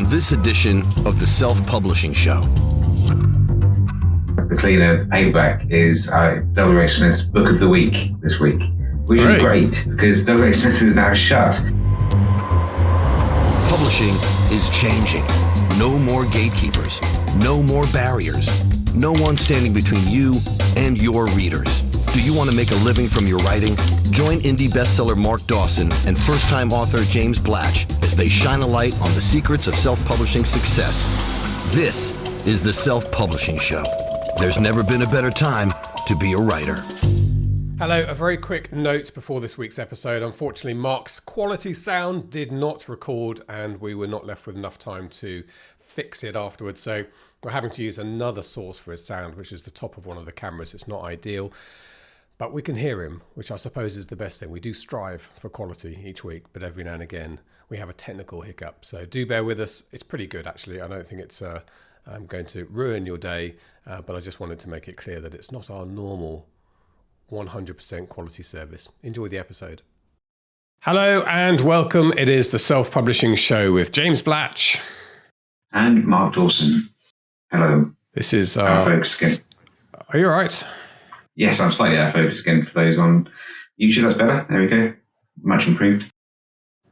on this edition of the Self-Publishing Show. The cleaner, the paperback, is W.H. Smith's Book of the Week this week, which is great because W.H. Smith is now shut. Publishing is changing. No more gatekeepers, no more barriers, no one standing between you and your readers. Do you want to make a living from your writing? Join indie bestseller Mark Dawson and first-time author James Blatch as they shine a light on the secrets of self-publishing success. This is the Self-Publishing Show. There's never been a better time to be a writer. Hello, a very quick note before this week's episode. Unfortunately, Mark's quality sound did not record and we were not left with enough time to fix it afterwards. So we're having to use another source for his sound, which is the top of one of the cameras. It's not ideal, but we can hear him, which I suppose is the best thing. We do strive for quality each week, but every now and again we have a technical hiccup. So do bear with us. It's pretty good, actually. I don't think it's going to ruin your day, but I just wanted to make it clear that it's not our normal 100% quality service. Enjoy the episode. Hello and welcome. It is the Self-Publishing Show with James Blatch. And Mark Dawson. Hello. This is our focus again. Are you all right? Yes, I'm slightly out of focus again for those on YouTube. That's better. There we go. Much improved.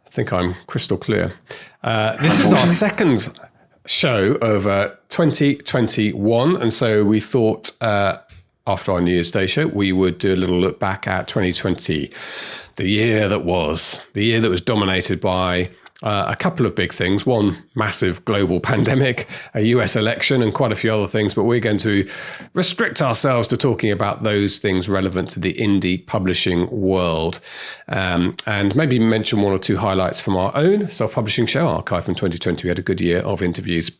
I think I'm crystal clear. This is our second show of 2021. And so we thought after our New Year's Day show, we would do a little look back at 2020, the year that was dominated by a couple of big things. One massive global pandemic, a US election, and quite a few other things. But we're going to restrict ourselves to talking about those things relevant to the indie publishing world, and maybe mention one or two highlights from our own self-publishing show archive from 2020. We had a good year of interviews,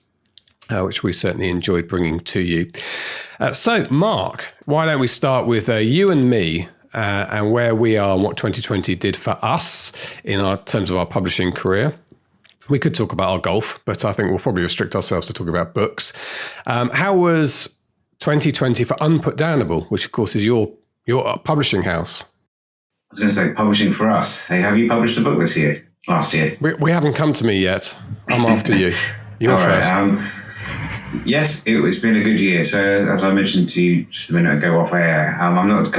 which we certainly enjoyed bringing to you. So, Mark, why don't we start with you and me, and where we are and what 2020 did for us in our terms of our publishing career. We could talk about our golf, but I think we'll probably restrict ourselves to talk about books. How was 2020 for Unputdownable, which of course is your publishing house? I was going to say publishing for us. Hey, have you published a book last year? We haven't come to me yet. I'm after you. You're first. Yes, it's been a good year. So as I mentioned to you just a minute ago off air, I'm not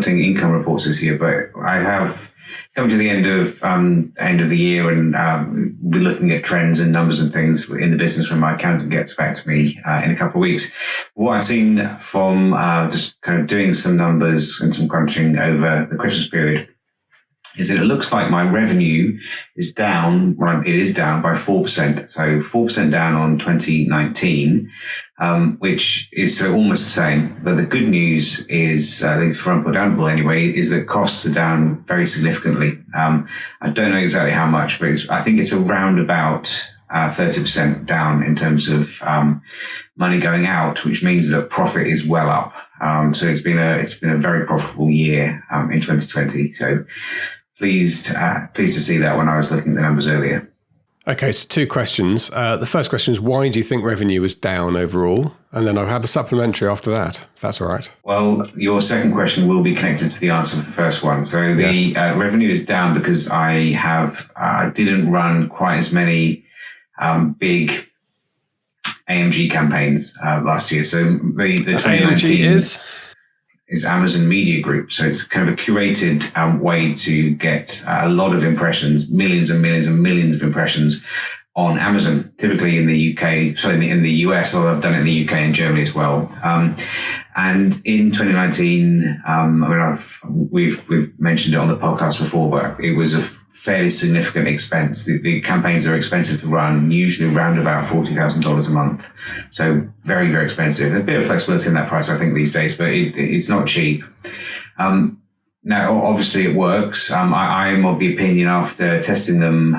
doing income reports this year, but I have come to the end of the year, and we're looking at trends and numbers and things in the business when my accountant gets back to me in a couple of weeks. What I've seen from just kind of doing some numbers and some crunching over the Christmas period is that it looks like my revenue is down. Well, it is down by 4%. So 4% down on 2019, which is so almost the same. But the good news is, for Unputdownable anyway, is that costs are down very significantly. I don't know exactly how much, but I think it's around about 30% down in terms of money going out, which means that profit is well up. So it's been a very profitable year in 2020. So pleased to see that when I was looking at the numbers earlier. Okay, so two questions. The first question is, why do you think revenue is down overall? And then I'll have a supplementary after that, if that's all right. Well, your second question will be connected to the answer of the first one. So the revenue is down because I didn't run quite as many big AMG campaigns last year. So the 2019 is Amazon Media Group. So it's kind of a curated way to get a lot of impressions, millions and millions and millions of impressions on Amazon, typically in the in the US, although I've done it in the UK and Germany as well. And in 2019, we've mentioned it on the podcast before, but it was a fairly significant expense. The campaigns are expensive to run, usually around about $40,000 a month. So very, very expensive. There's a bit of flexibility in that price, I think, these days, but it's not cheap. Now, obviously it works. I'm of the opinion after testing them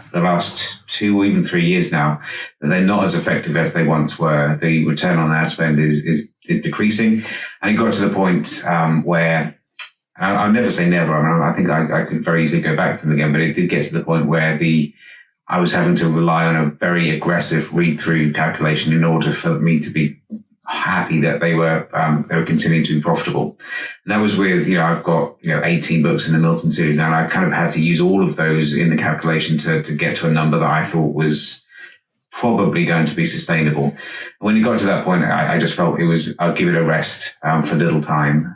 for the last 2 or even 3 years now, that they're not as effective as they once were. The return on ad spend is decreasing. And it got to the point where, I'll never say never. I think I could very easily go back to them again, but it did get to the point where I was having to rely on a very aggressive read-through calculation in order for me to be happy that they were continuing to be profitable. And that was with, I've got 18 books in the Milton series now, and I kind of had to use all of those in the calculation to get to a number that I thought was probably going to be sustainable. When it got to that point, I just felt I'd give it a rest for a little time.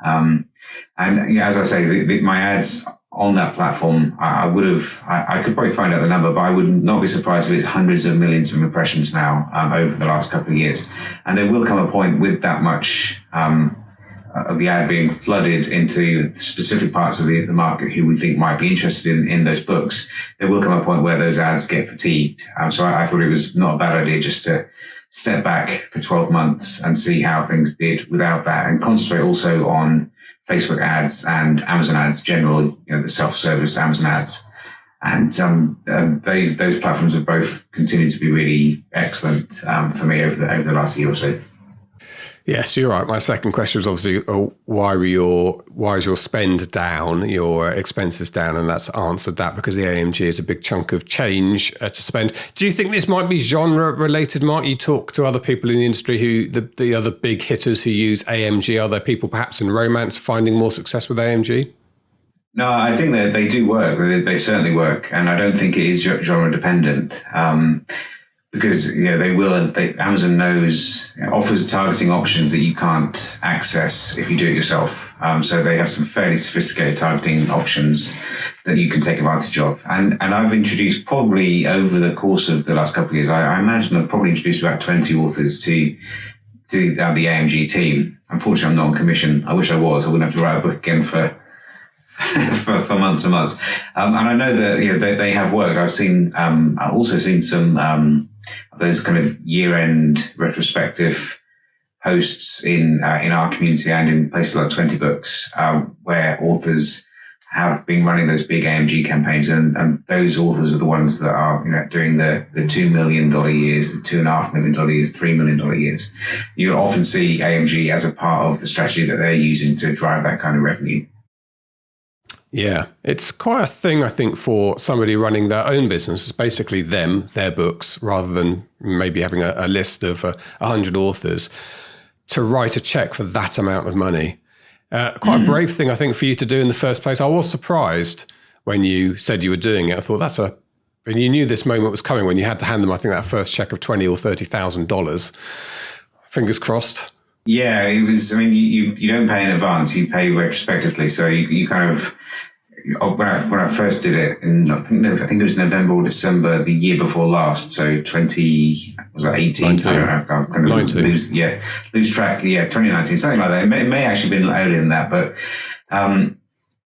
And as I say, my ads on that platform, I could probably find out the number, but I would not be surprised if it's hundreds of millions of impressions now over the last couple of years. And there will come a point with that much of the ad being flooded into specific parts of the market who we think might be interested in those books. There will come a point where those ads get fatigued. So I thought it was not a bad idea just to step back for 12 months and see how things did without that, and concentrate also on Facebook ads and Amazon ads, generally, the self-service Amazon ads. And those platforms have both continued to be really excellent for me over the last year or so. Yes, you're right. My second question was obviously, why is your spend down, your expenses down? And that's answered that because the AMG is a big chunk of change to spend. Do you think this might be genre related, Mark? You talk to other people in the industry who, the other big hitters who use AMG. Are there people perhaps in romance finding more success with AMG? No, I think that they do work. They certainly work. And I don't think it is genre dependent. Because Amazon offers targeting options that you can't access if you do it yourself. So they have some fairly sophisticated targeting options that you can take advantage of. And I've introduced, probably over the course of the last couple of years, I imagine I've probably introduced about 20 authors to the AMG team. Unfortunately, I'm not on commission. I wish I was. I wouldn't have to write a book again for months and months. And I know that they have worked. I've also seen some those kind of year-end retrospective posts in our community and in places like 20 Books, where authors have been running those big AMG campaigns, and those authors are the ones that are doing the $2 million years, the $2.5 million years, $3 million years. You often see AMG as a part of the strategy that they're using to drive that kind of revenue. Yeah, it's quite a thing, I think, for somebody running their own business. It's basically their books, rather than maybe having a list of 100 authors, to write a check for that amount of money. Quite a brave thing, I think, for you to do in the first place. I was surprised when you said you were doing it. I thought and you knew this moment was coming when you had to hand them, I think, that first check of $20,000 or $30,000. Fingers crossed. Yeah, it was. I mean, you don't pay in advance; you pay retrospectively. So you kind of, when I first did it, in I think it was November or December the year before last. So 18? 19. I don't know. 19. Lose track. Yeah, 2019, something like that. It may actually have been earlier than that, but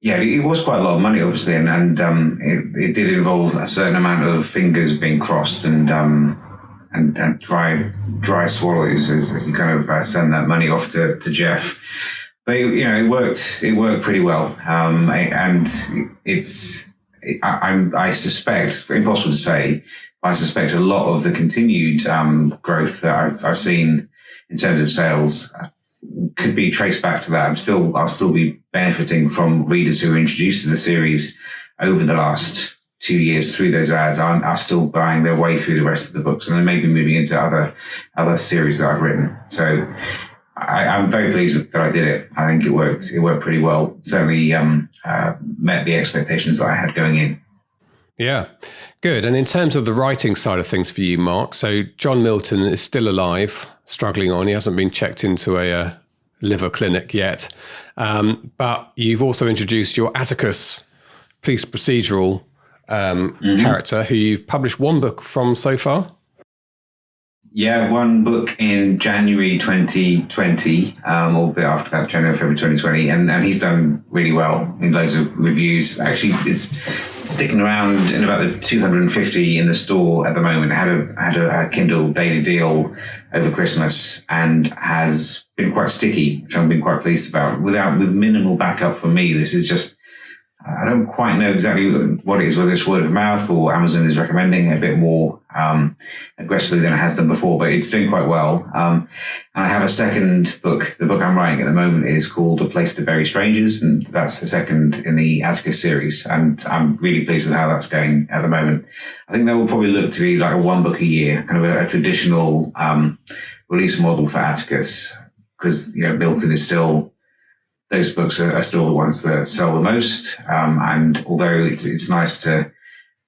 it was quite a lot of money, obviously, and it did involve a certain amount of fingers being crossed and dry swallows as you kind of send that money off to Jeff. But it worked pretty well, and I suspect, impossible to say, I suspect a lot of the continued growth that I've seen in terms of sales could be traced back to that. I'll still be benefiting from readers who were introduced to the series over the last 2 years through those ads are still buying their way through the rest of the books, and then maybe moving into other series that I've written. So I'm very pleased that I did it. I think it worked. It worked pretty well. Certainly met the expectations that I had going in. Yeah, good. And in terms of the writing side of things for you, Mark, so John Milton is still alive, struggling on. He hasn't been checked into a liver clinic yet. But you've also introduced your Atticus police procedural character, who you've published one book from so far. Yeah, one book in January 2020, or a bit after that, February 2020, and he's done really well in loads of reviews. Actually, it's sticking around in about the 250 in the store at the moment. Had a Kindle daily deal over Christmas and has been quite sticky, which I've been quite pleased about. With minimal backup from me, this is just, I don't quite know exactly what it is, whether it's word of mouth or Amazon is recommending it a bit more aggressively than it has done before, but it's doing quite well. And I have a second book. The book I'm writing at the moment is called A Place to Bury Strangers, and that's the second in the Atticus series. And I'm really pleased with how that's going at the moment. I think that will probably look to be like a one book a year, kind of a traditional release model for Atticus, because Milton is still, those books are still the ones that sell the most. And although it's nice to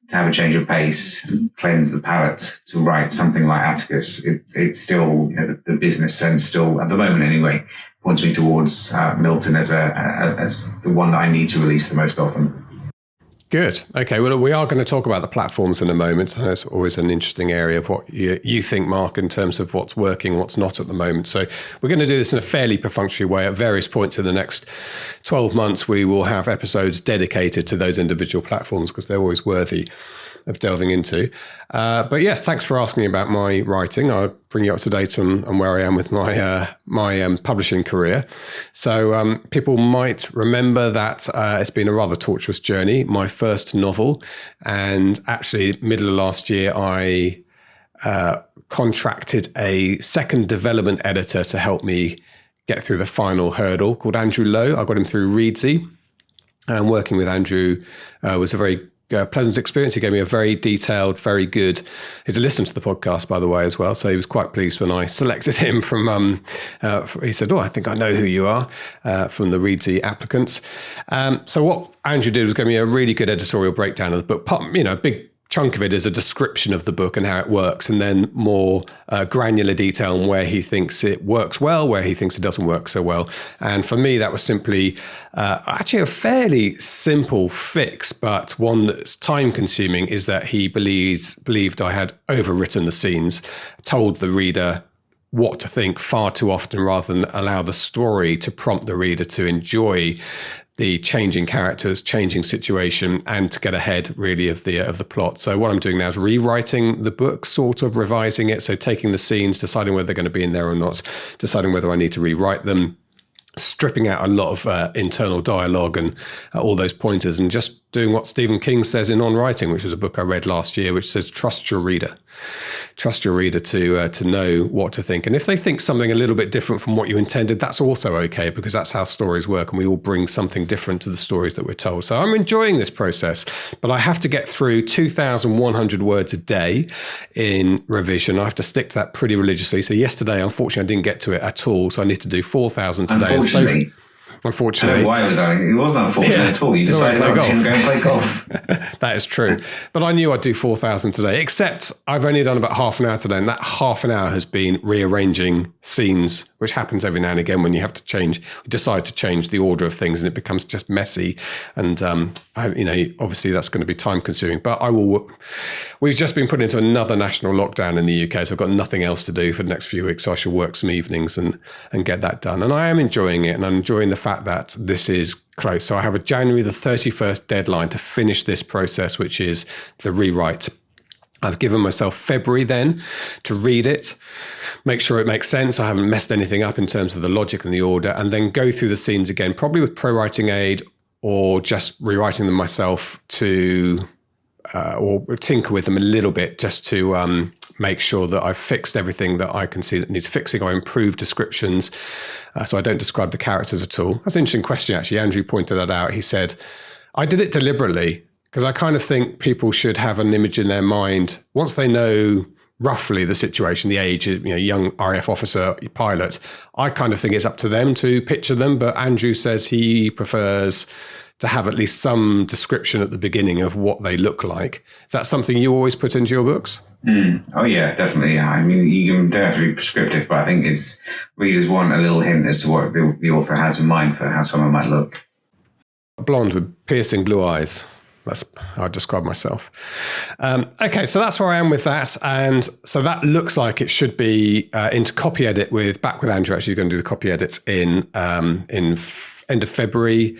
to have a change of pace and cleanse the palate, to write something like Atticus, it's still, the business sense still, at the moment anyway, points me towards Milton as the one that I need to release the most often. Good. Okay. Well, we are going to talk about the platforms in a moment. It's always an interesting area of what you think, Mark, in terms of what's working, what's not at the moment. So we're going to do this in a fairly perfunctory way. At various points in the next 12 months, we will have episodes dedicated to those individual platforms because they're always worthy of delving into. But yes, thanks for asking about my writing. I'll bring you up to date on where I am with my publishing career. So people might remember that it's been a rather tortuous journey. My first novel, and actually middle of last year, I contracted a second development editor to help me get through the final hurdle, called Andrew Lowe. I got him through Readsy, and working with Andrew was a very pleasant experience. He gave me a very detailed, very good. He's a listener to the podcast, by the way, as well. So he was quite pleased when I selected him from. He said, "Oh, I think I know who you are," from the Readsy applicants. So what Andrew did was give me a really good editorial breakdown of the book. A big chunk of it is a description of the book and how it works, and then more granular detail on where he thinks it works well, where he thinks it doesn't work so well. And for me, that was simply actually a fairly simple fix, but one that's time consuming, is that he believed I had overwritten the scenes, told the reader what to think far too often rather than allow the story to prompt the reader to enjoy the changing characters, changing situation, and to get ahead really of the plot. So what I'm doing now is rewriting the book, sort of revising it. So taking the scenes, deciding whether they're going to be in there or not, deciding whether I need to rewrite them, stripping out a lot of internal dialogue and all those pointers, and just doing what Stephen King says in On Writing, which was a book I read last year, which says, trust your reader. Trust your reader to know what to think. And if they think something a little bit different from what you intended, that's also okay, because that's how stories work, and we all bring something different to the stories that we're told. So I'm enjoying this process, but I have to get through 2,100 words a day in revision. I have to stick to that pretty religiously. So yesterday, unfortunately, I didn't get to it at all. So I need to do 4,000 today. Unfortunately. I don't know why it wasn't unfortunate at all. You decided not to go and play golf. That is true. But I knew I'd do 4,000 today, except I've only done about half an hour today. And that half an hour has been rearranging scenes, which happens every now and again when you have to decide to change the order of things, and it becomes just messy. And, obviously that's going to be time consuming. But we've just been put into another national lockdown in the UK. So I've got nothing else to do for the next few weeks. So I shall work some evenings and get that done. And I am enjoying it. And I'm enjoying the fact that this is close. So I have a January the 31st deadline to finish this process, which is the rewrite. I've given myself February then to read it, make sure it makes sense. I haven't messed anything up in terms of the logic and the order, and then go through the scenes again, probably with pro writing aid or just rewriting them myself or tinker with them a little bit, just to make sure that I've fixed everything that I can see that needs fixing. I improve descriptions, so I don't describe the characters at all. That's an interesting question, actually. Andrew pointed that out. He said, I did it deliberately because I kind of think people should have an image in their mind once they know roughly the situation, the age, young RAF officer, pilot. I kind of think it's up to them to picture them, but Andrew says he prefers to have at least some description at the beginning of what they look like. Is that something you always put into your books? Oh yeah, definitely. Yeah. I mean, you don't have to be prescriptive, but I think readers want a little hint as to what the author has in mind for how someone might look. A blonde with piercing blue eyes. That's how I describe myself. Okay, so that's where I am with that. And so that looks like it should be into copy edit back with Andrew. Actually, going to do the copy edits in end of February.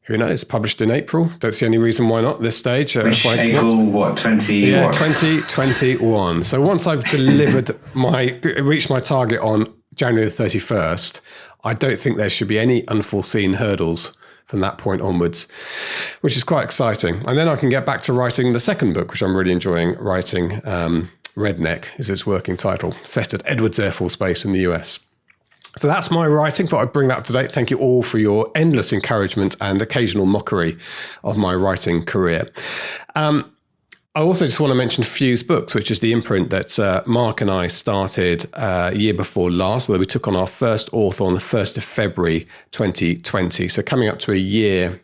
Who knows? Published in April. Don't see any reason why not at this stage. April, 20? Yeah, 2021. So once I've reached my target on January the 31st, I don't think there should be any unforeseen hurdles from that point onwards, which is quite exciting. And then I can get back to writing the second book, which I'm really enjoying writing. Redneck is its working title, set at Edwards Air Force Base in the US. So that's my writing. Thought I'd bring that up to date. Thank you all for your endless encouragement and occasional mockery of my writing career. I also just want to mention Fuse Books, which is the imprint that Mark and I started year before last, although we took on our first author on the 1st of February 2020. So coming up to a year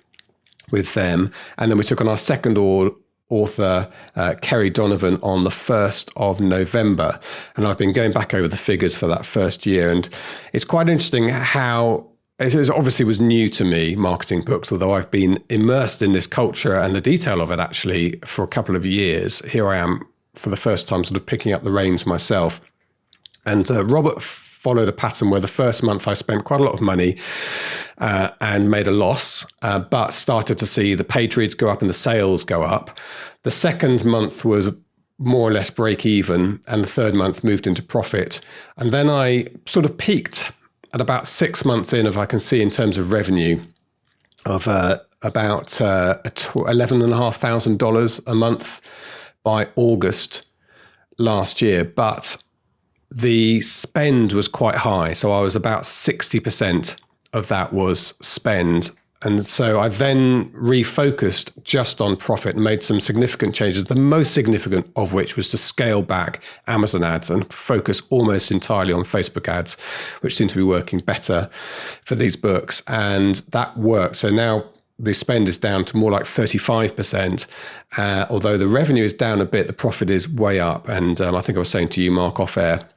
with them. And then we took on our second author Kerry Donovan on the 1st of November. And I've been going back over the figures for that first year. And it's quite interesting how it obviously was new to me, marketing books, although I've been immersed in this culture and the detail of it actually for a couple of years. Here I am for the first time sort of picking up the reins myself. And Robert followed a pattern where the first month I spent quite a lot of money and made a loss, but started to see the page reads go up and the sales go up. The second month was more or less break even, and the third month moved into profit. And then I sort of peaked at about 6 months in, if I can see, in terms of revenue of about $11,500 a month by August last year. But the spend was quite high. So I was about 60% of that was spend. And so I then refocused just on profit and made some significant changes, the most significant of which was to scale back Amazon ads and focus almost entirely on Facebook ads, which seem to be working better for these books. And that worked. So now the spend is down to more like 35%. Although the revenue is down a bit, the profit is way up. And I think I was saying to you, Mark, off air,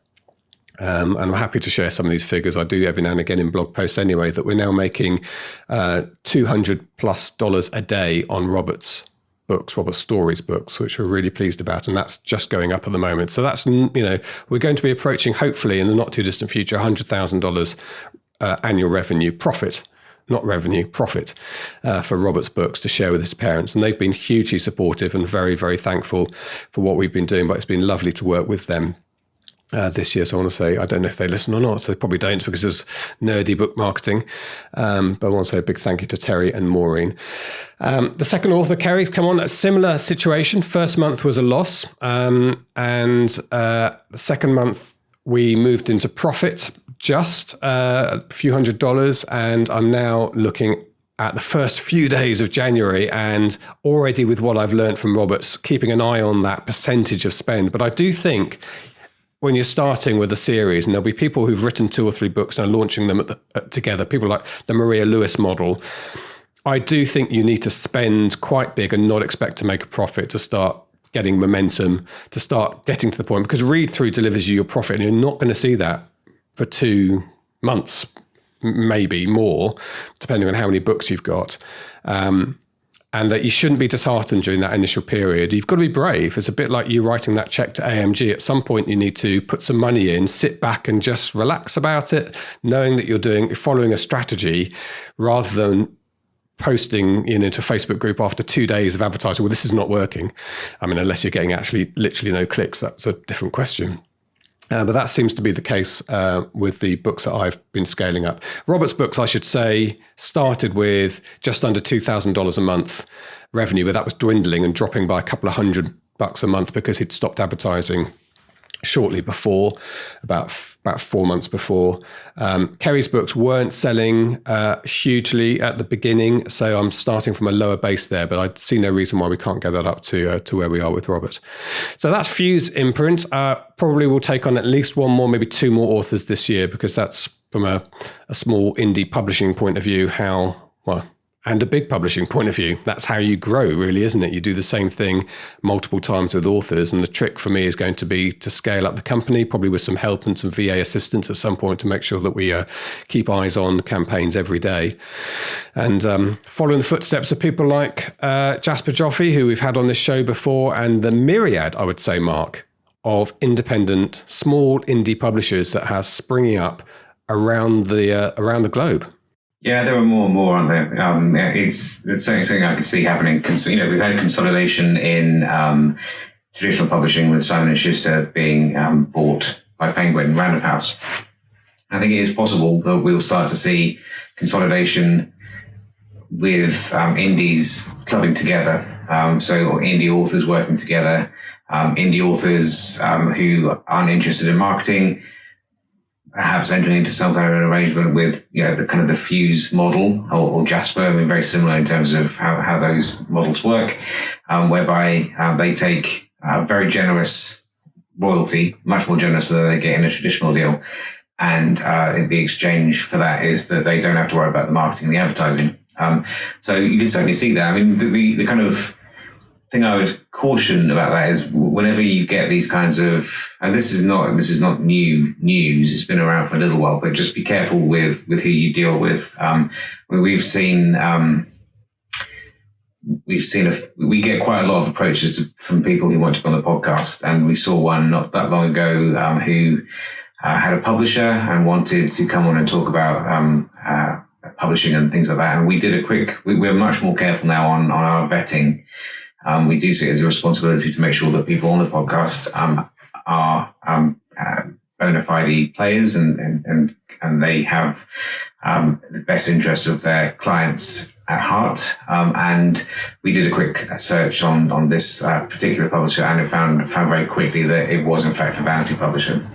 and I'm happy to share some of these figures. I do every now and again in blog posts anyway, that we're now making $200+ a day on Robert's Stories books, which we're really pleased about. And that's just going up at the moment. So that's, we're going to be approaching, hopefully in the not too distant future, $100,000 annual revenue profit. Not revenue, profit for Robert's books to share with his parents. And they've been hugely supportive and very, very thankful for what we've been doing. But it's been lovely to work with them this year. So I want to say, I don't know if they listen or not. So they probably don't because it's nerdy book marketing. But I want to say a big thank you to Terry and Maureen. The second author, Kerry's come on a similar situation. First month was a loss. And the second month, we moved into profit, just a few $100s, and I'm now looking at the first few days of January, and already with what I've learned from Roberts, keeping an eye on that percentage of spend. But I do think when you're starting with a series, and there'll be people who've written 2 or 3 books and are launching them together, people like the Maria Lewis model, I do think you need to spend quite big and not expect to make a profit to start getting momentum, to start getting to the point, because read through delivers you your profit, and you're not going to see that for 2 months, maybe more, depending on how many books you've got. And that you shouldn't be disheartened during that initial period. You've got to be brave. It's a bit like you writing that check to AMG. At some point, you need to put some money in, sit back and just relax about it, knowing that you're following a strategy rather than posting into a Facebook group after 2 days of advertising. Well, this is not working. I mean, unless you're getting actually literally no clicks, that's a different question. But that seems to be the case with the books that I've been scaling up. Robert's books, I should say, started with just under $2,000 a month revenue, but that was dwindling and dropping by a couple of $100 a month because he'd stopped advertising shortly before, about 4 months before. Kerry's books weren't selling hugely at the beginning, so I'm starting from a lower base there, but I see no reason why we can't get that up to where we are with Robert. So that's Fuse imprint. Probably will take on at least 1 more, maybe 2 more authors this year, because that's from a small indie publishing point of view, and a big publishing point of view. That's how you grow, really, isn't it? You do the same thing multiple times with authors. And the trick for me is going to be to scale up the company, probably with some help and some VA assistance at some point to make sure that we keep eyes on campaigns every day. And following the footsteps of people like Jasper Joffe, who we've had on this show before, and the myriad, I would say, Mark, of independent, small indie publishers that are springing up around the globe. Yeah, there are more and more, aren't there? It's certainly something I can see happening. We've had consolidation in traditional publishing with Simon & Schuster being bought by Penguin, Random House. I think it is possible that we'll start to see consolidation with indies clubbing together. So indie authors working together, indie authors who aren't interested in marketing, perhaps entering into some kind of an arrangement with, the kind of the Fuse model or Jasper. I mean, very similar in terms of how those models work, whereby they take a very generous royalty, much more generous than they get in a traditional deal. And the exchange for that is that they don't have to worry about the marketing and the advertising. So you can certainly see that. I mean, the kind of thing I would caution about that is whenever you get these kinds of, and this is not new news, it's been around for a little while, but just be careful with who you deal with. We get quite a lot of approaches from people who want to be on the podcast, and we saw one not that long ago who had a publisher and wanted to come on and talk about publishing and things like that. And we did we're much more careful now on our vetting. We do see it as a responsibility to make sure that people on the podcast are bona fide players and they have the best interests of their clients at heart. And we did a quick search on this particular publisher, and it found very quickly that it was in fact a vanity publisher,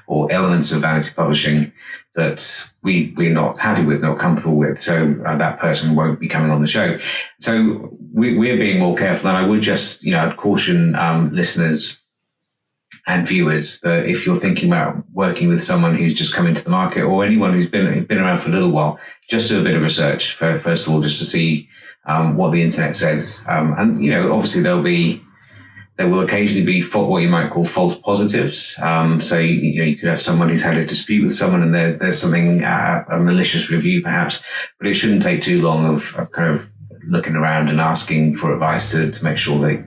or elements of vanity publishing that we're not happy with, not comfortable with. So that person won't be coming on the show. So we're being more careful, and I would just, I'd caution listeners and viewers that if you're thinking about working with someone who's just come into the market, or anyone who's been around for a little while, just do a bit of research first of all, just to see what the internet says. And obviously there will occasionally be what you might call false positives. So you could have someone who's had a dispute with someone, and there's something a malicious review perhaps, but it shouldn't take too long of kind of looking around and asking for advice to make sure that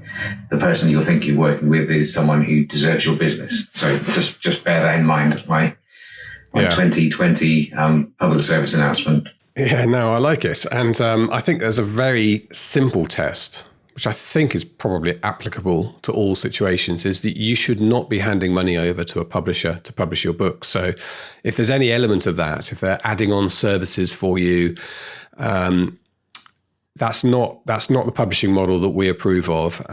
the person you're thinking of working with is someone who deserves your business. So just bear that in mind as my 2020 public service announcement. Yeah, no, I like it. And I think there's a very simple test, which I think is probably applicable to all situations, is that you should not be handing money over to a publisher to publish your book. So if there's any element of that, if they're adding on services for you, that's not the publishing model that we approve of.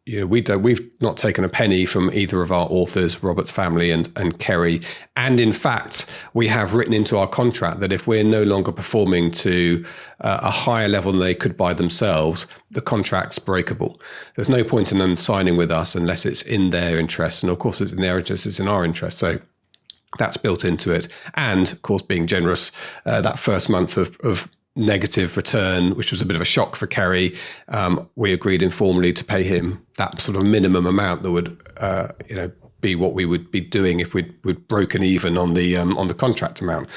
We've not taken a penny from either of our authors, Robert's family and Kerry. And in fact, we have written into our contract that if we're no longer performing to a higher level than they could by themselves, the contract's breakable. There's no point in them signing with us unless it's in their interest. And of course, it's in their interest, it's in our interest. So that's built into it. And of course, being generous, that first month of negative return, which was a bit of a shock for Kerry, we agreed informally to pay him that sort of minimum amount that would, be what we would be doing if we'd broken even on the contract amount.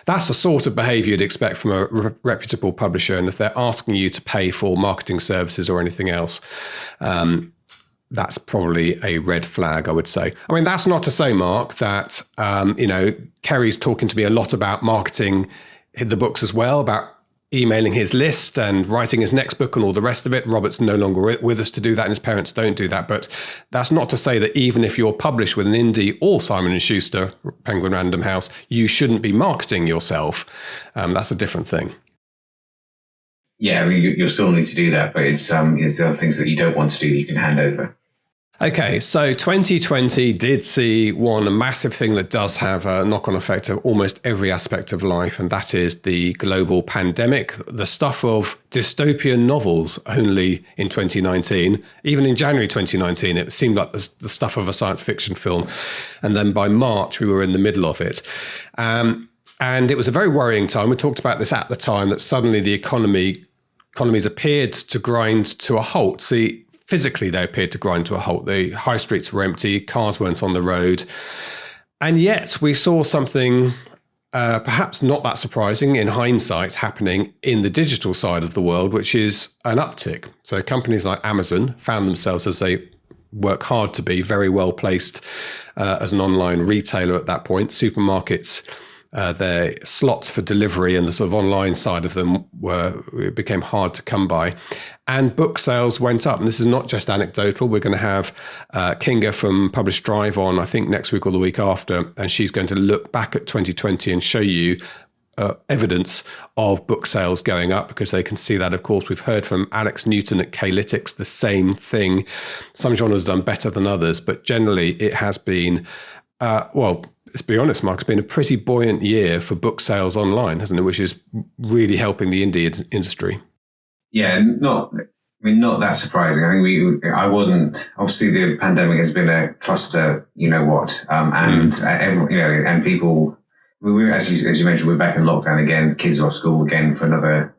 That's the sort of behaviour you'd expect from a reputable publisher, and if they're asking you to pay for marketing services or anything else, that's probably a red flag, I would say. I mean, that's not to say, Mark, that Kerry's talking to me a lot about marketing the books as well, about emailing his list and writing his next book and all the rest of it. Robert's no longer with us to do that, and his parents don't do that. But that's not to say that even if you're published with an indie or Simon & Schuster, Penguin Random House, you shouldn't be marketing yourself. That's a different thing. Yeah, I mean, you'll still need to do that, but it's the other things that you don't want to do that you can hand over. Okay, so 2020 did see a massive thing that does have a knock-on effect of almost every aspect of life, and that is the global pandemic, the stuff of dystopian novels only in 2019. Even in January 2019, it seemed like the stuff of a science fiction film. And then by March, we were in the middle of it. And it was a very worrying time. We talked about this at the time, that suddenly the economies appeared to grind to a halt. See, physically, they appeared to grind to a halt. The high streets were empty, cars weren't on the road. And yet we saw something perhaps not that surprising in hindsight happening in the digital side of the world, which is an uptick. So companies like Amazon found themselves, as they work hard to be, very well placed as an online retailer at that point. Supermarkets, their slots for delivery and the sort of online side of them it became hard to come by. And book sales went up. And this is not just anecdotal. We're going to have Kinga from Publish Drive on, I think, next week or the week after. And she's going to look back at 2020 and show you evidence of book sales going up, because they can see that. Of course, we've heard from Alex Newton at K-Lytics the same thing. Some genres done better than others, but generally it has been, let's be honest, Mark, it's been a pretty buoyant year for book sales online, hasn't it? Which is really helping the indie industry. Yeah, not that surprising. I think I wasn't. Obviously, the pandemic has been a cluster, and people. as you mentioned, we're back in lockdown again. The kids are off school again for another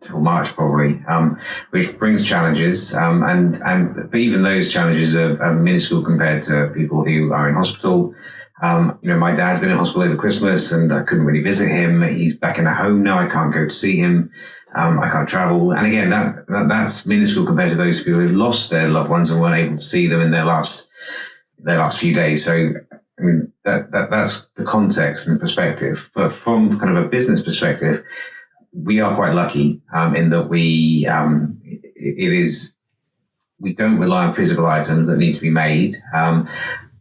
till March probably, which brings challenges. But even those challenges are minuscule compared to people who are in hospital. My dad's been in hospital over Christmas, and I couldn't really visit him. He's back in a home now. I can't go to see him. I can't travel. And again, that's minuscule compared to those people who lost their loved ones and weren't able to see them in their last few days. So, I mean, that's the context and the perspective. But from kind of a business perspective, we are quite lucky in that we don't rely on physical items that need to be made.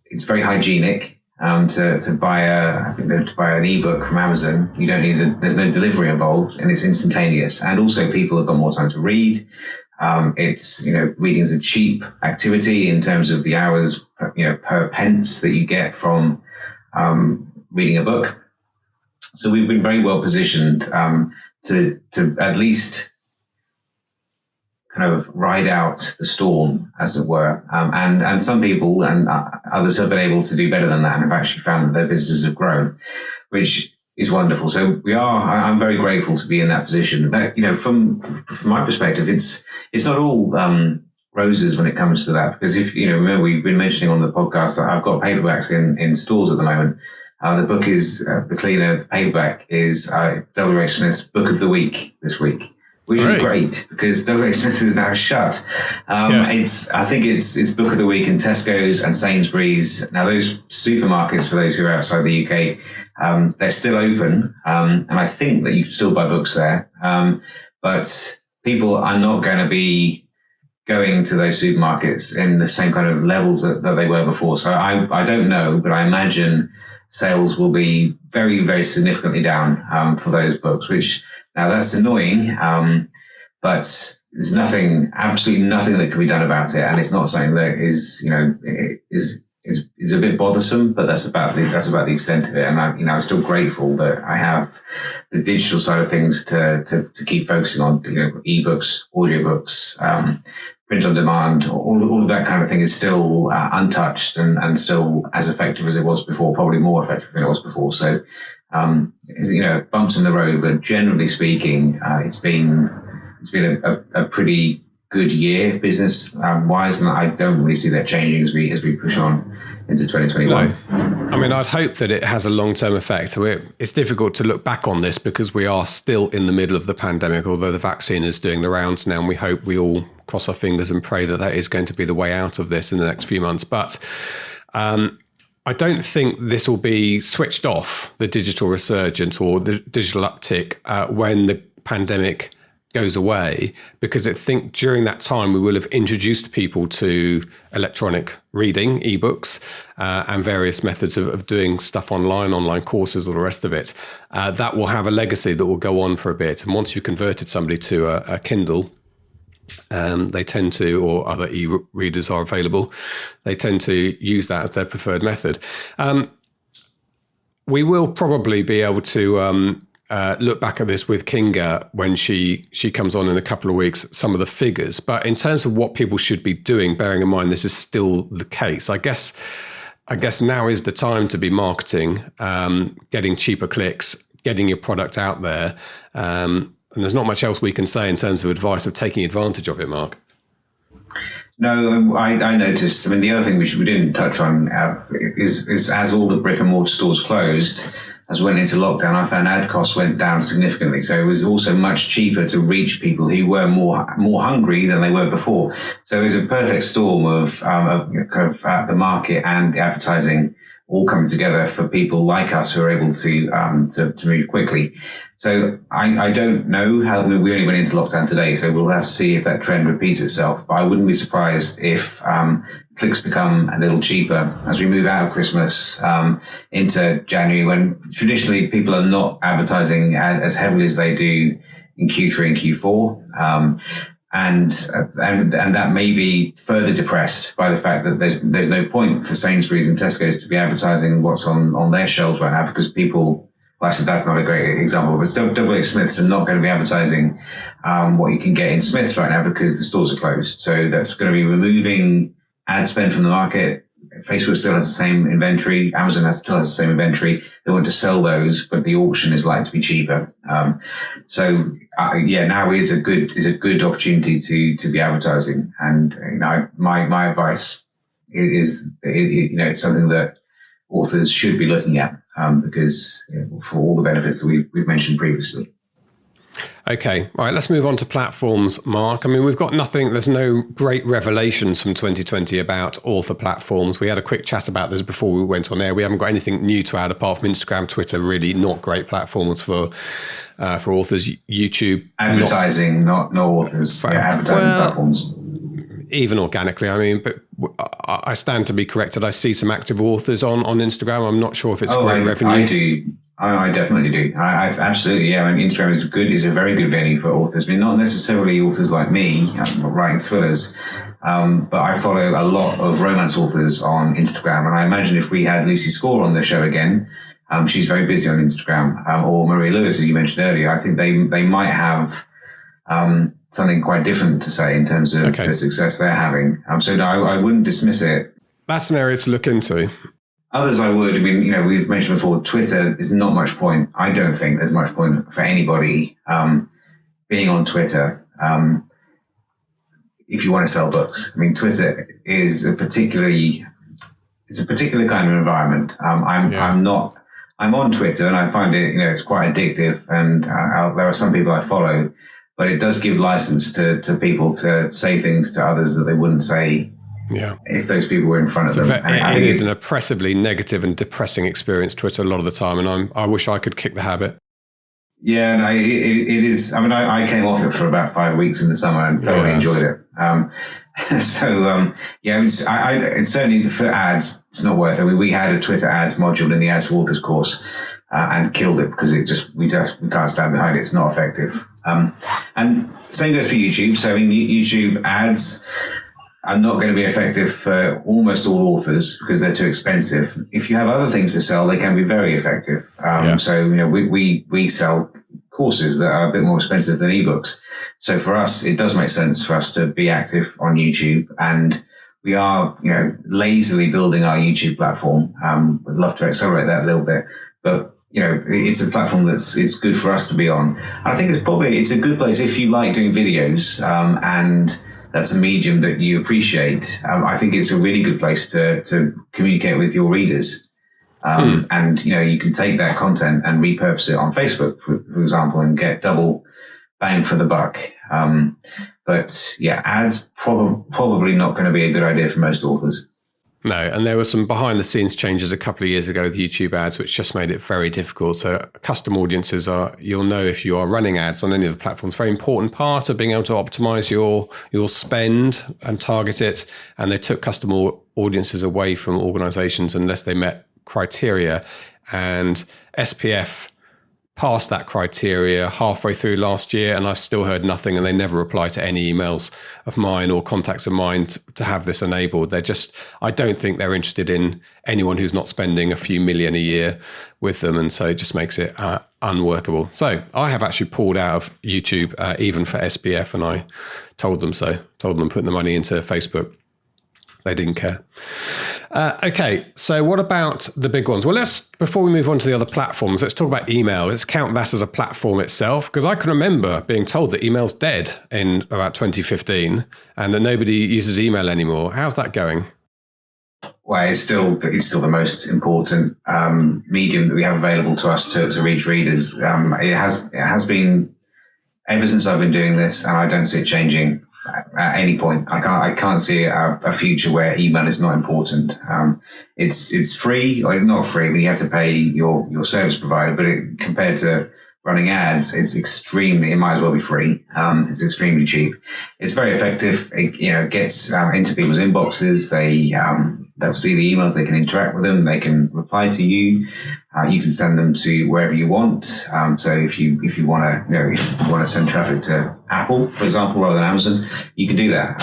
It's very hygienic. To buy an ebook from Amazon, you don't need there's no delivery involved, and it's instantaneous. And also, people have got more time to read. Reading is a cheap activity in terms of the hours, per pence that you get from reading a book. So we've been very well positioned to at least kind of ride out the storm, as it were. And some people and others have been able to do better than that and have actually found that their businesses have grown, which is wonderful. So I'm very grateful to be in that position. But, from my perspective, it's not all roses when it comes to that, because if, remember, we've been mentioning on the podcast that I've got paperbacks in stores at the moment. The book is, the cleaner, the paperback is W.H. Smith's Book of the Week this week, which is great because W.H. Smith is now shut. I think it's Book of the Week in Tesco's and Sainsbury's. Now, those supermarkets, for those who are outside the UK, they're still open. And I think that you can still buy books there. But people are not going to be going to those supermarkets in the same kind of levels that they were before. So I don't know, but I imagine sales will be very, very significantly down for those books, which now that's annoying, but there's absolutely nothing that can be done about it. And it's not something that is a bit bothersome, but that's about the extent of it. And I'm still grateful that I have the digital side of things to keep focusing on, ebooks, audiobooks, print on demand, all of that kind of thing is still untouched and still as effective as it was before, probably more effective than it was before. So, bumps in the road, but generally speaking, it's been a pretty good year business wise, and I don't really see that changing as we push on into 2021. No. I mean, I'd hope that it has a long-term effect. So it's difficult to look back on this because we are still in the middle of the pandemic, although the vaccine is doing the rounds now, and we hope we all cross our fingers and pray that is going to be the way out of this in the next few months. But I don't think this will be switched off, the digital resurgence or the digital uptick, when the pandemic goes away, because I think during that time we will have introduced people to electronic reading, ebooks, and various methods of doing stuff online courses, all the rest of it. That will have a legacy that will go on for a bit. And once you've converted somebody to a Kindle, they tend to, or other e-readers are available, they tend to use that as their preferred method. We will probably be able to look back at this with Kinga when she comes on in a couple of weeks, some of the figures. But in terms of what people should be doing, bearing in mind this is still the case, I guess now is the time to be marketing, getting cheaper clicks, getting your product out there. And there's not much else we can say in terms of advice of taking advantage of it, Mark. No, I noticed. I mean, the other thing we didn't touch on is as all the brick and mortar stores closed, as we went into lockdown, I found ad costs went down significantly. So it was also much cheaper to reach people who were more hungry than they were before. So it was a perfect storm of the market and the advertising all coming together for people like us who are able to move quickly. So I don't know how we only went into lockdown today, so we'll have to see if that trend repeats itself. But I wouldn't be surprised if clicks become a little cheaper as we move out of Christmas into January, when traditionally people are not advertising as heavily as they do in Q3 and Q4. And that may be further depressed by the fact that there's no point for Sainsbury's and Tesco's to be advertising what's on their shelves right now, because people, well, actually that's not a great example, but W.H. Smith's are not going to be advertising what you can get in Smith's right now because the stores are closed. So that's going to be removing ad spend from the market. Facebook still has the same inventory. Amazon still has the same inventory. They want to sell those, but the auction is likely to be cheaper. Now is a good opportunity to be advertising. And my advice is it's something that authors should be looking at because for all the benefits that we've mentioned previously. Okay, all right, let's move on to platforms, Mark. I mean, we've got nothing, there's no great revelations from 2020 about author platforms. We had a quick chat about this before we went on air. We haven't got anything new to add apart from Instagram, Twitter, really not great platforms for authors. YouTube. Advertising, not authors. Advertising platforms. Even organically, I mean, but I stand to be corrected. I see some active authors on Instagram. I'm not sure if it's great revenue. I do. I definitely do. I absolutely, yeah. I mean, Instagram is a very good venue for authors. I mean, not necessarily authors like me writing thrillers, but I follow a lot of romance authors on Instagram. And I imagine if we had Lucy Score on the show again, she's very busy on Instagram, or Marie Lewis, as you mentioned earlier. I think they might have something quite different to say in terms of the success they're having. So no, I wouldn't dismiss it. That's an area to look into. Others I would. I mean, we've mentioned before, Twitter is not much point. I don't think there's much point for anybody being on Twitter if you want to sell books. I mean, Twitter is a particular kind of environment. I'm on Twitter and I find it, it's quite addictive, and there are some people I follow, but it does give license to people to say things to others that they wouldn't say if those people were in front of them. It is an oppressively negative and depressing experience, Twitter, a lot of the time, and I wish I could kick the habit. Yeah, no, it is. I mean, I came off it for about 5 weeks in the summer and thoroughly enjoyed it. It's certainly for ads, it's not worth it. We had a Twitter ads module in the Ads for Authors course and killed it because we can't stand behind it. It's not effective. And same goes for YouTube. So, I mean, YouTube ads are not going to be effective for almost all authors because they're too expensive. If you have other things to sell, they can be very effective. So, we sell courses that are a bit more expensive than ebooks. So for us, it does make sense for us to be active on YouTube, and we are, lazily building our YouTube platform. We'd love to accelerate that a little bit, but it's a platform it's good for us to be on. And I think it's a good place if you like doing videos, and that's a medium that you appreciate. I think it's a really good place to communicate with your readers. And, you can take that content and repurpose it on Facebook, for example, and get double bang for the buck. But ads probably not going to be a good idea for most authors. No, and there were some behind the scenes changes a couple of years ago with YouTube ads, which just made it very difficult. So custom audiences you'll know if you are running ads on any of the platforms, very important part of being able to optimize your spend and target it. And they took custom audiences away from organizations unless they met criteria, and SPF passed that criteria halfway through last year, and I've still heard nothing, and they never reply to any emails of mine or contacts of mine to have this enabled. I don't think they're interested in anyone who's not spending a few million a year with them, and so it just makes it unworkable. So I have actually pulled out of YouTube even for SPF, and I told them putting the money into Facebook. They didn't care. Okay, so what about the big ones? Well, before we move on to the other platforms, let's talk about email. Let's count that as a platform itself, because I can remember being told that email's dead in about 2015 and that nobody uses email anymore. How's that going? Well, it's still the most important medium that we have available to us to reach readers. It has been ever since I've been doing this, and I don't see it changing at any point. I can't see a future where email is not important. It's free, or not free, but you have to pay your service provider. But compared to running ads, it might as well be free. It's extremely cheap. It's very effective. It gets into people's inboxes. They'll see the emails. They can interact with them. They can reply to you. You can send them to wherever you want. So if you want to send traffic to Apple, for example, rather than Amazon, you can do that.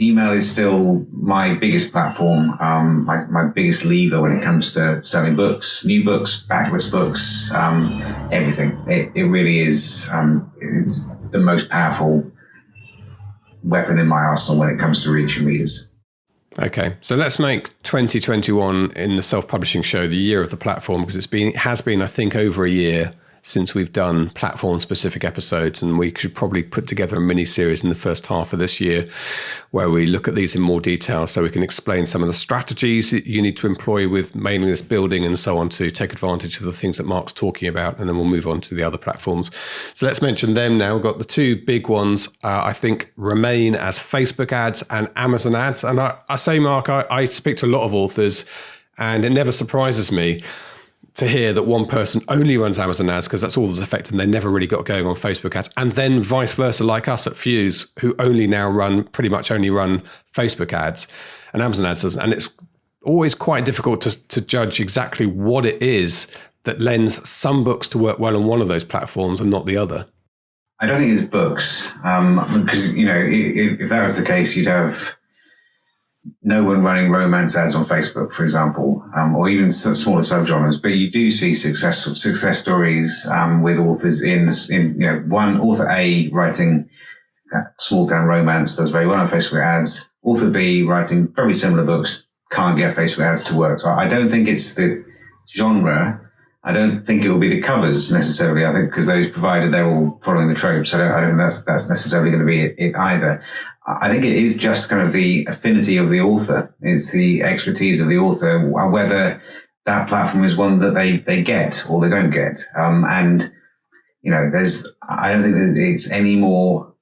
Email is still my biggest platform, my biggest lever when it comes to selling books, new books, backlist books, everything. It really is. It's the most powerful weapon in my arsenal when it comes to reaching readers. Okay, so let's make 2021 in the self-publishing show the year of the platform, because it has been, I think, over a year since we've done platform-specific episodes, and we should probably put together a mini-series in the first half of this year where we look at these in more detail so we can explain some of the strategies that you need to employ with mailing list building and so on to take advantage of the things that Mark's talking about, and then we'll move on to the other platforms. So let's mention them now. We've got the two big ones, I think, remain as Facebook ads and Amazon ads. And I say, Mark, I speak to a lot of authors, and it never surprises me to hear that one person only runs Amazon ads because that's all that's affected, and they never really got going on Facebook ads. And then vice versa, like us at Fuse, who pretty much only run Facebook ads and Amazon ads doesn't. And it's always quite difficult to judge exactly what it is that lends some books to work well on one of those platforms and not the other. I don't think it's books, because, if that was the case, you'd have no one running romance ads on Facebook, for example, or even smaller subgenres. But you do see success stories with authors in one author A writing small town romance does very well on Facebook ads. Author B writing very similar books can't get Facebook ads to work. So I don't think it's the genre. I don't think it will be the covers necessarily. I think because those provided they're all following the tropes, I don't think that's necessarily going to be it either. I think it is just kind of the affinity of the author. It's the expertise of the author, whether that platform is one that they get or they don't get. I don't think it's any more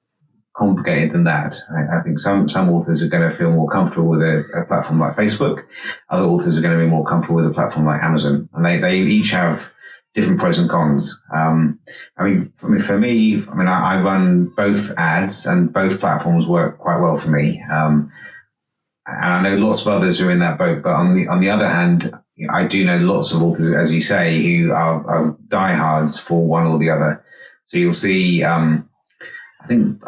complicated than that. I think some authors are going to feel more comfortable with a platform like Facebook. Other authors are going to be more comfortable with a platform like Amazon. And they each have different pros and cons. For me, I run both ads, and both platforms work quite well for me. And I know lots of others who are in that boat. But on the other hand, I do know lots of authors, as you say, who are diehards for one or the other. So you'll see, I think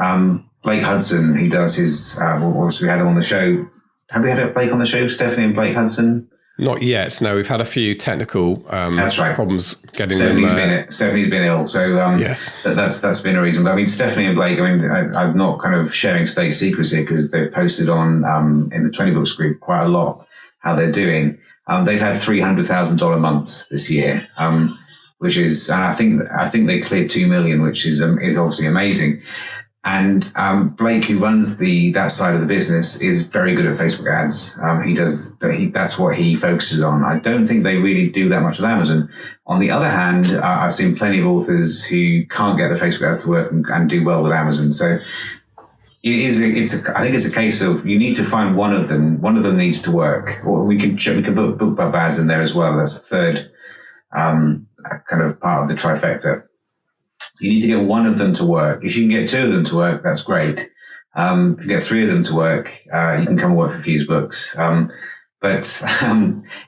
Blake Hudson, who does his, we had him on the show. Have we had Blake on the show, Stephanie and Blake Hudson? Not yet. No, we've had a few technical problems getting Stephanie's been ill, so yes, that's been a reason. But Stephanie and Blake. I'm not kind of sharing state secrets here because they've posted on in the 20 Books group quite a lot how they're doing. They've had $300,000 months this year, which is, and I think they cleared 2 million, which is obviously amazing. And Blake, who runs that side of the business, is very good at Facebook ads. That's what he focuses on. I don't think they really do that much with Amazon. On the other hand, I've seen plenty of authors who can't get the Facebook ads to work and do well with Amazon. So I think it's a case of you need to find one of them. One of them needs to work. Or we can put BookBub ads in there as well. That's the third kind of part of the trifecta. You need to get one of them to work. If you can get two of them to work, that's great. If you get three of them to work, you can come and work for Fuse Books. If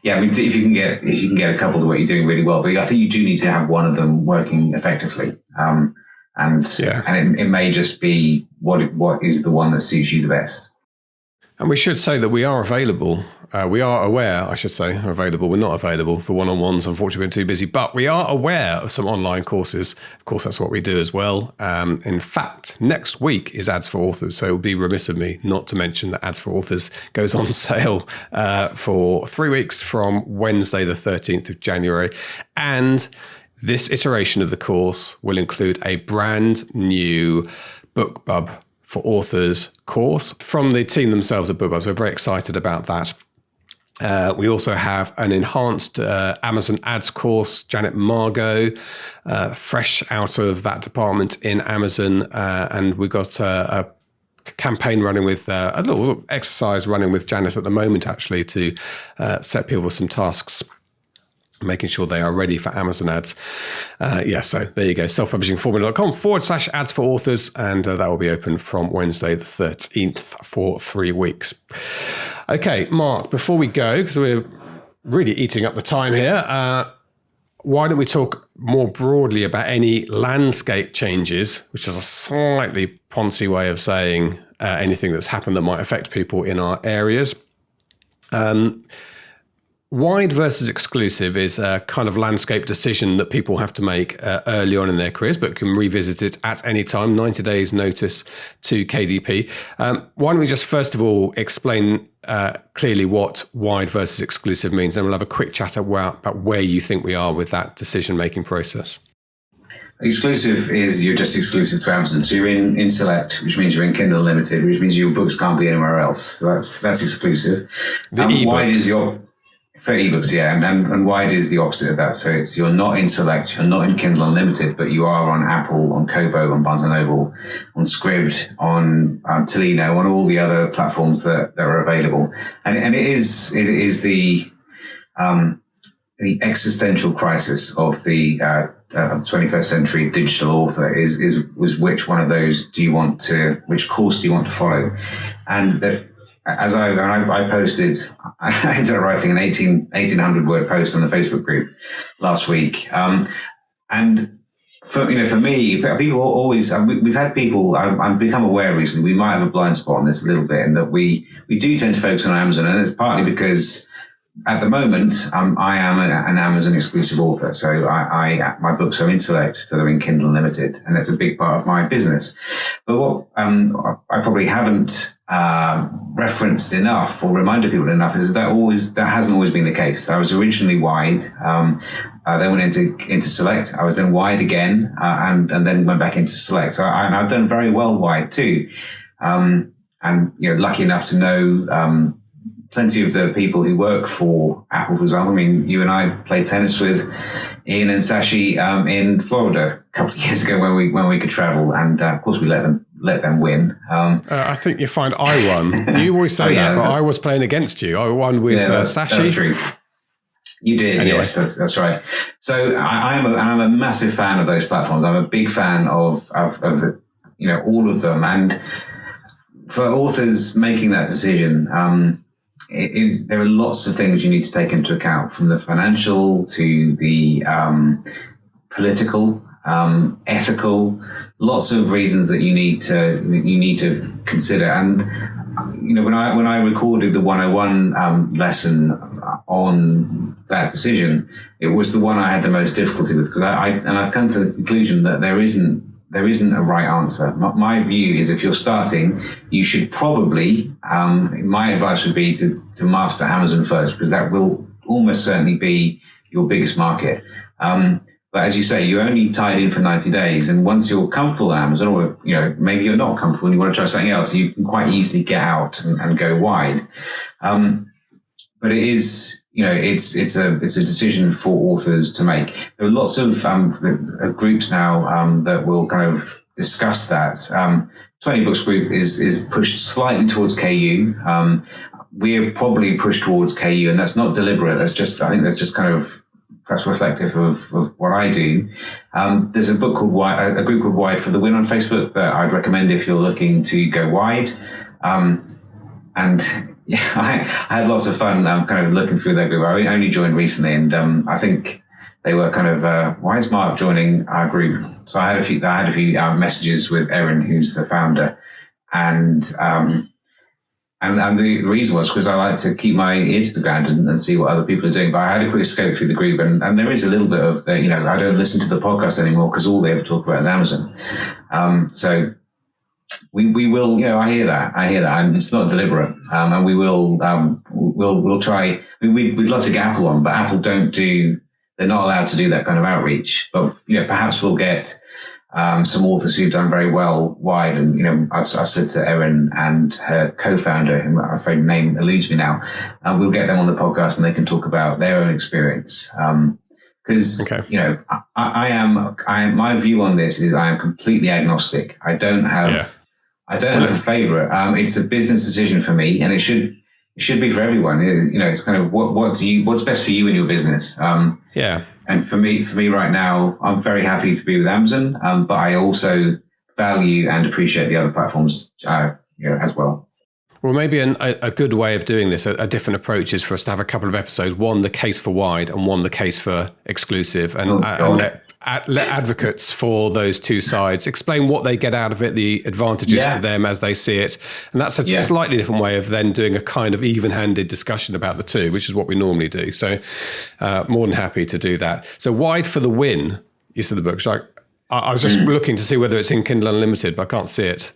you can get a couple to work, you're doing really well. But I think you do need to have one of them working effectively. It may just be what is the one that suits you the best. And we should say that we are available. We are aware, I should say, available. We're not available for one-on-ones. Unfortunately, we're too busy. But we are aware of some online courses. Of course, that's what we do as well. In fact, next week is Ads for Authors. So it would be remiss of me not to mention that Ads for Authors goes on sale for 3 weeks from Wednesday, the 13th of January. And this iteration of the course will include a brand new BookBub for Authors course from the team themselves at BookBub. So we're very excited about that. We also have an enhanced Amazon ads course, Janet Margot, fresh out of that department in Amazon. And we've got a campaign running with a little exercise running with Janet at the moment, actually, to set people with some tasks, making sure they are ready for Amazon ads. So there you go, selfpublishingformula.com/ads for authors. And that will be open from Wednesday the 13th for 3 weeks. Okay, Mark, before we go, because we're really eating up the time here, why don't we talk more broadly about any landscape changes, which is a slightly poncy way of saying anything that's happened that might affect people in our areas. wide versus exclusive is a kind of landscape decision that people have to make early on in their careers, but can revisit it at any time, 90 days notice to KDP. Why don't we just first of all explain clearly what wide versus exclusive means, then we'll have a quick chat about where you think we are with that decision-making process. Exclusive is you're just exclusive to Amazon. So you're in Select, which means you're in Kindle Unlimited, which means your books can't be anywhere else. So that's exclusive. Wide is for ebooks, yeah, and wide is the opposite of that. So you're not in Select, you're not in Kindle Unlimited, but you are on Apple, on Kobo, on Barnes & Noble, on Scribd, on Tolino, on all the other platforms that are available. And it is the existential crisis of the 21st century digital author was which one of those which course do you want to follow? And that, as I posted, I ended up writing an 1,800 word post on the Facebook group last week. And for me, people always, we've had people, I've become aware recently, we might have a blind spot on this a little bit, in that we do tend to focus on Amazon, and it's partly because at the moment, I am an Amazon exclusive author. So my books are in Select, so they're in Kindle Unlimited, and it's a big part of my business. But what I probably haven't referenced enough or reminded people enough is that hasn't always been the case. I was originally wide, then went into Select. I was then wide again, and then went back into Select. So I've done very well wide too, and lucky enough to know plenty of the people who work for Apple, for example. I mean, you and I played tennis with Ian and Sashi in Florida a couple of years ago when we could travel, and of course we let them win. I think you find I won. You always say that, but I was playing against you. I won with Sashi. That's true. You did, anyway. Yes, that's right. So I'm a massive fan of those platforms. I'm a big fan of the, all of them, and for authors making that decision. There are lots of things you need to take into account, from the financial to the political, ethical, lots of reasons that you need to consider. And when I recorded the 101 lesson on that decision, it was the one I had the most difficulty with, because I've come to the conclusion that there isn't a right answer. My view is, if you're starting, you should probably, my advice would be to master Amazon first, because that will almost certainly be your biggest market. But as you say, you're only tied in for 90 days. And once you're comfortable at Amazon, or maybe you're not comfortable and you want to try something else, you can quite easily get out and go wide. But it is, it's a decision for authors to make. There are lots of groups now that will kind of discuss that. 20 Books Group is pushed slightly towards KU. We're probably pushed towards KU, and that's not deliberate. I think that's just kind of, that's reflective of what I do. There's a group called Wide for the Win on Facebook that I'd recommend if you're looking to go wide. And yeah, I had lots of fun kind of looking through that group. I only joined recently, and I think they were kind of, why is Mark joining our group? So I had a few messages with Erin, who's the founder, and the reason was because I like to keep my ear to the ground and see what other people are doing. But I had a quick scope through the group, and there is a little bit of I don't listen to the podcast anymore because all they ever talk about is Amazon. So we will, I hear that, and it's not deliberate. And we will, we'll try. We'd love to get Apple on, but Apple they're not allowed to do that kind of outreach. But perhaps we'll get some authors who've done very well wide, and I've said to Erin and her co-founder, who I'm afraid the name eludes me now, we'll get them on the podcast and they can talk about their own experience. Because my view on this is I am completely agnostic. I don't have a favorite. It's a business decision for me, and it should be for everyone. It's kind of what's best for you and your business. And for me right now, I'm very happy to be with Amazon, but I also value and appreciate the other platforms as well. Well, maybe a good way of doing this, a different approach, is for us to have a couple of episodes, one the case for wide and one the case for exclusive, and let advocates for those two sides, explain what they get out of it, the advantages to them as they see it. And that's a slightly different way of then doing a kind of even-handed discussion about the two, which is what we normally do. So more than happy to do that. So Wide for the Win, you said the book. So I was just looking to see whether it's in Kindle Unlimited, but I can't see it.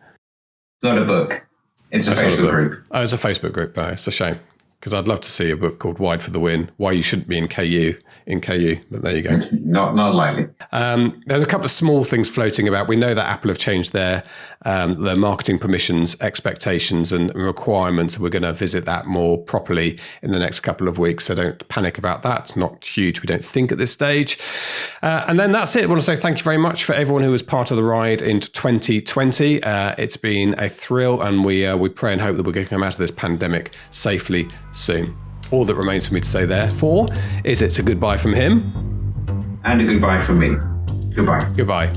It's not a book. It's a Facebook group. Oh, it's a Facebook group. Oh, it's a shame, because I'd love to see a book called Wide for the Win, Why You Shouldn't Be in KU, but there you go. Not likely. There's a couple of small things floating about. We know that Apple have changed their marketing permissions, expectations and requirements. We're going to visit that more properly in the next couple of weeks, so don't panic about that. It's not huge, we don't think, at this stage. And then that's it. I want to say thank you very much for everyone who was part of the ride into 2020. It's been a thrill, and we pray and hope that we're going to come out of this pandemic safely soon. All that remains for me to say, therefore, is it's a goodbye from him. And a goodbye from me. Goodbye. Goodbye.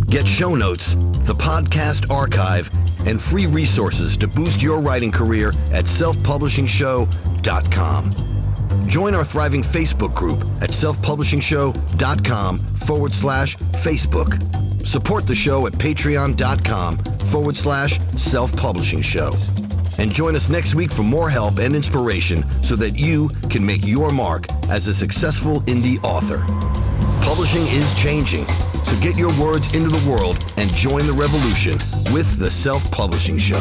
Get show notes, the podcast archive, and free resources to boost your writing career at selfpublishingshow.com. Join our thriving Facebook group at selfpublishingshow.com/Facebook. Support the show at patreon.com/selfpublishingshow. And join us next week for more help and inspiration so that you can make your mark as a successful indie author. Publishing is changing, so get your words into the world and join the revolution with The Self-Publishing Show.